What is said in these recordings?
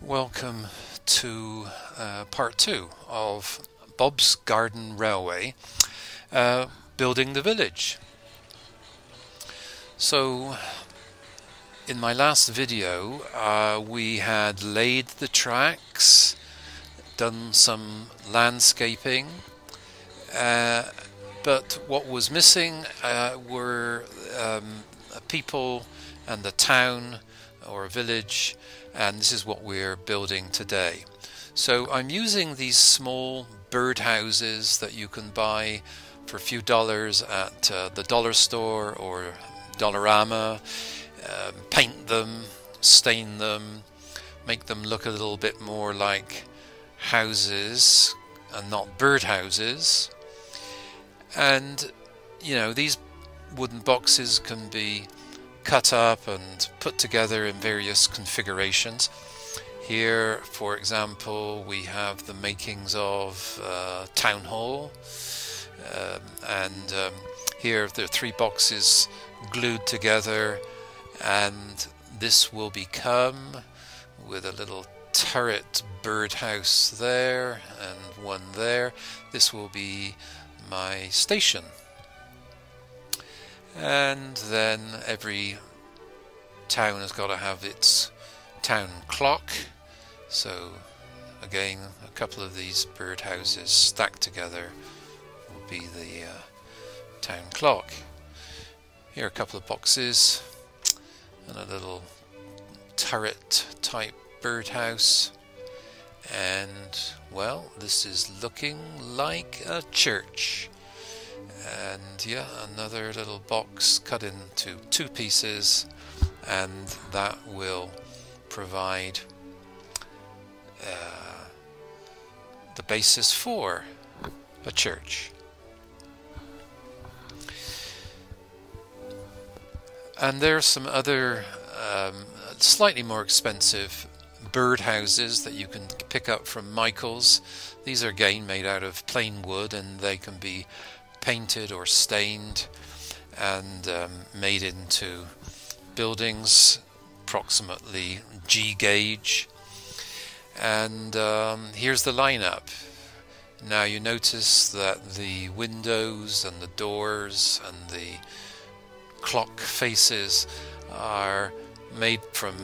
Welcome to part 2 of Bob's Garden Railway, building the village. So in my last video we had laid the tracks, done some landscaping, but what was missing were people and the town or village, and this is what we're building today. So I'm using these small birdhouses that you can buy for a few dollars at the dollar store or Dollarama. Paint them, stain them, make them look a little bit more like houses and not birdhouses. And you know, these wooden boxes can be cut up and put together in various configurations. Here, for example, we have the makings of town hall, and here there are 3 boxes glued together, and this will become, with a little turret birdhouse there and one there, this will be my station. And then every town has got to have its town clock. So again, a couple of these birdhouses stacked together will be the town clock. Here are a couple of boxes and a little turret type birdhouse. And well, this is looking like a church. And yeah, another little box cut into 2 pieces, and that will provide the basis for a church. And there are some other slightly more expensive birdhouses that you can pick up from Michael's. These are again made out of plain wood, and they can be painted or stained and made into buildings approximately G gauge. And here's the lineup. Now you notice that the windows and the doors and the clock faces are made from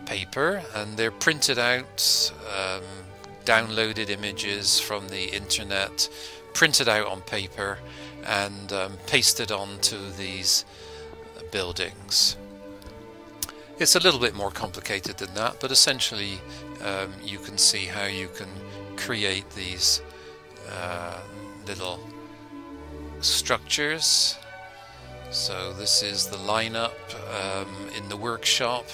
paper, and they're printed out, downloaded images from the internet, printed out on paper and pasted onto these buildings. It's a little bit more complicated than that, but essentially you can see how you can create these little structures. So this is the lineup in the workshop,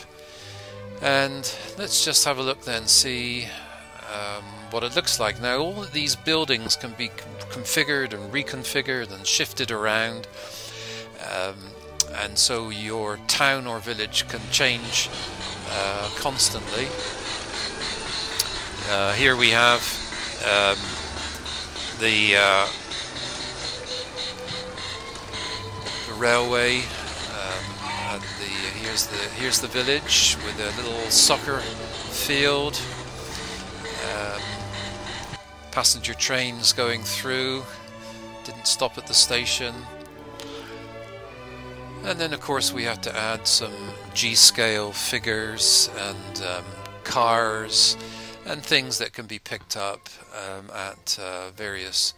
and let's just have a look then, see what it looks like. Now all of these buildings can be configured and reconfigured and shifted around, and so your town or village can change constantly. Here we have the railway, and here's the village with a little soccer field. Passenger trains going through, didn't stop at the station. And then of course we have to add some G-scale figures and cars and things that can be picked up at various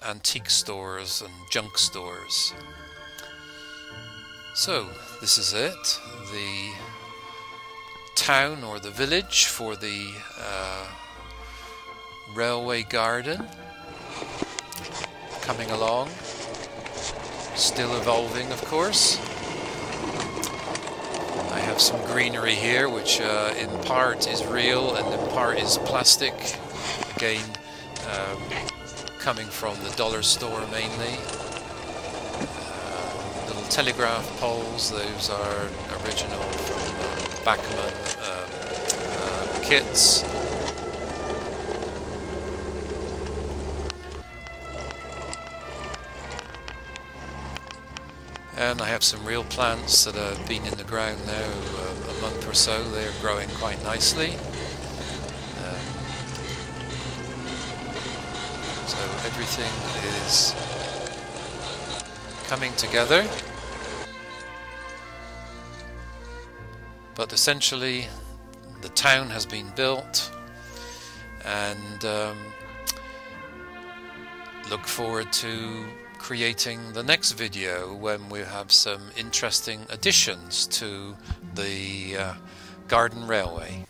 antique stores and junk stores. So this is it, the town or the village for the railway garden, coming along, still evolving of course. I have some greenery here which in part is real and in part is plastic, again coming from the dollar store mainly. Little telegraph poles, those are original from Bachmann kits. and I have some real plants that have been in the ground now a month or so. They're growing quite nicely. So everything is coming together. But essentially the town has been built, and look forward to creating the next video when we have some interesting additions to the garden railway.